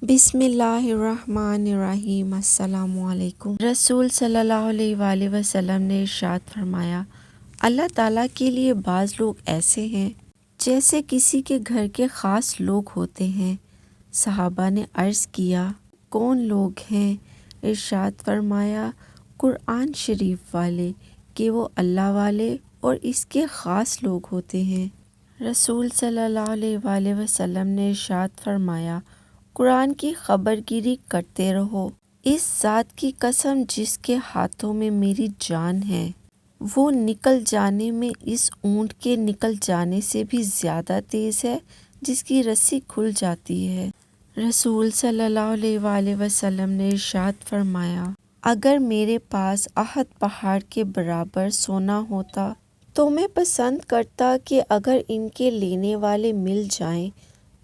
بسم اللہ الرحمن الرحیم۔ السلام علیکم۔ رسول صلی اللہ علیہ وآلہ وسلم نے ارشاد فرمایا، اللہ تعالیٰ کے لیے بعض لوگ ایسے ہیں جیسے کسی کے گھر کے خاص لوگ ہوتے ہیں۔ صحابہ نے عرض کیا، کون لوگ ہیں؟ ارشاد فرمایا، قرآن شریف والے، کہ وہ اللہ والے اور اس کے خاص لوگ ہوتے ہیں۔ رسول صلی اللہ علیہ وآلہ وسلم نے ارشاد فرمایا، قرآن کی خبر گیری کرتے رہو۔ اس ذات کی قسم جس کے ہاتھوں میں میری جان ہے، وہ نکل جانے میں اس اونٹ کے نکل جانے سے بھی زیادہ تیز ہے جس کی رسی کھل جاتی ہے۔ رسول صلی اللہ علیہ وآلہ وسلم نے ارشاد فرمایا، اگر میرے پاس احد پہاڑ کے برابر سونا ہوتا تو میں پسند کرتا کہ اگر ان کے لینے والے مل جائیں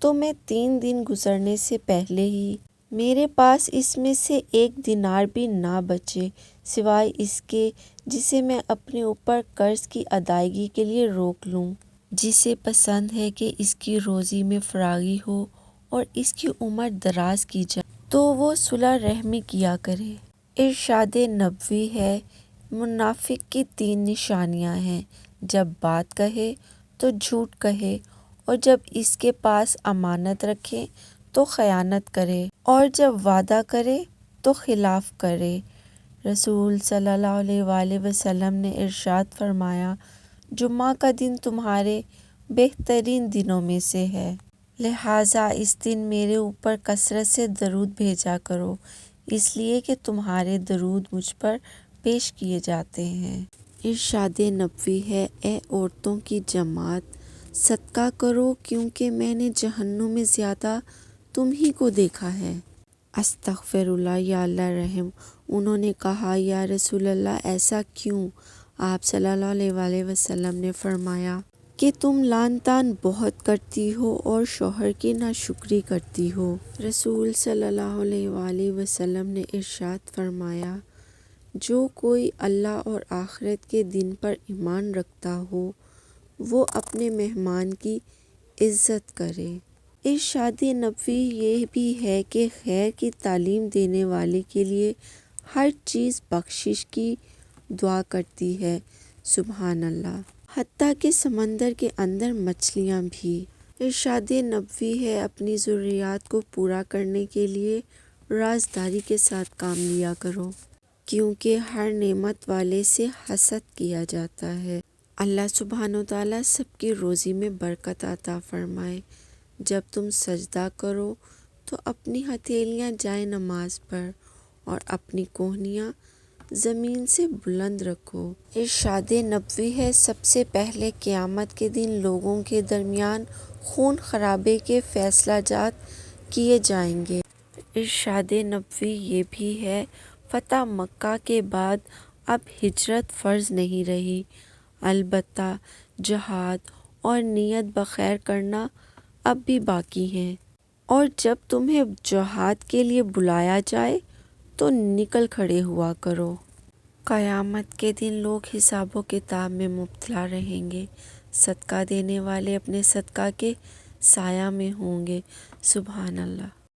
تو میں 3 دن گزرنے سے پہلے ہی میرے پاس اس میں سے 1 دینار بھی نہ بچے سوائے اس کے جسے میں اپنے اوپر قرض کی ادائیگی کے لیے روک لوں۔ جسے پسند ہے کہ اس کی روزی میں فراغی ہو اور اس کی عمر دراز کی جائے تو وہ صلہ رحمی کیا کرے۔ ارشاد نبوی ہے، منافق کی 3 نشانیاں ہیں، جب بات کہے تو جھوٹ کہے، اور جب اس کے پاس امانت رکھے تو خیانت کرے، اور جب وعدہ کرے تو خلاف کرے۔ رسول صلی اللہ علیہ وآلہ وسلم نے ارشاد فرمایا، جمعہ کا دن تمہارے بہترین دنوں میں سے ہے، لہٰذا اس دن میرے اوپر کثرت سے درود بھیجا کرو، اس لیے کہ تمہارے درود مجھ پر پیش کیے جاتے ہیں۔ ارشاد نبوی ہے، اے عورتوں کی جماعت، صدقہ کرو کیونکہ میں نے جہنم میں زیادہ تم ہی کو دیکھا ہے۔ استغفر اللہ، یا اللہ رحم۔ انہوں نے کہا، یا رسول اللہ ایسا کیوں؟ آپ صلی اللہ علیہ وآلہ وسلم نے فرمایا کہ تم لعن طعن بہت کرتی ہو اور شوہر کی ناشکری کرتی ہو۔ رسول صلی اللہ علیہ وآلہ وسلم نے ارشاد فرمایا، جو کوئی اللہ اور آخرت کے دن پر ایمان رکھتا ہو وہ اپنے مہمان کی عزت کرے۔ ارشاد نبوی یہ بھی ہے کہ خیر کی تعلیم دینے والے کے لیے ہر چیز بخشش کی دعا کرتی ہے، سبحان اللہ، حتیٰ کہ سمندر کے اندر مچھلیاں بھی۔ ارشاد نبوی ہے، اپنی ضروریات کو پورا کرنے کے لیے رازداری کے ساتھ کام لیا کرو، کیونکہ ہر نعمت والے سے حسد کیا جاتا ہے۔ اللہ سبحانہ وتعالیٰ سب کی روزی میں برکت عطا فرمائے۔ جب تم سجدہ کرو تو اپنی ہتھیلیاں جائے نماز پر اور اپنی کہنیاں زمین سے بلند رکھو۔ ارشاد نبوی ہے، سب سے پہلے قیامت کے دن لوگوں کے درمیان خون خرابے کے فیصلہ جات کیے جائیں گے۔ ارشاد نبوی یہ بھی ہے، فتح مکہ کے بعد اب ہجرت فرض نہیں رہی، البتہ جہاد اور نیت بخیر کرنا اب بھی باقی ہے، اور جب تمہیں جہاد کے لیے بلایا جائے تو نکل کھڑے ہوا کرو۔ قیامت کے دن لوگ حساب و کتاب میں مبتلا رہیں گے، صدقہ دینے والے اپنے صدقہ کے سایہ میں ہوں گے، سبحان اللہ۔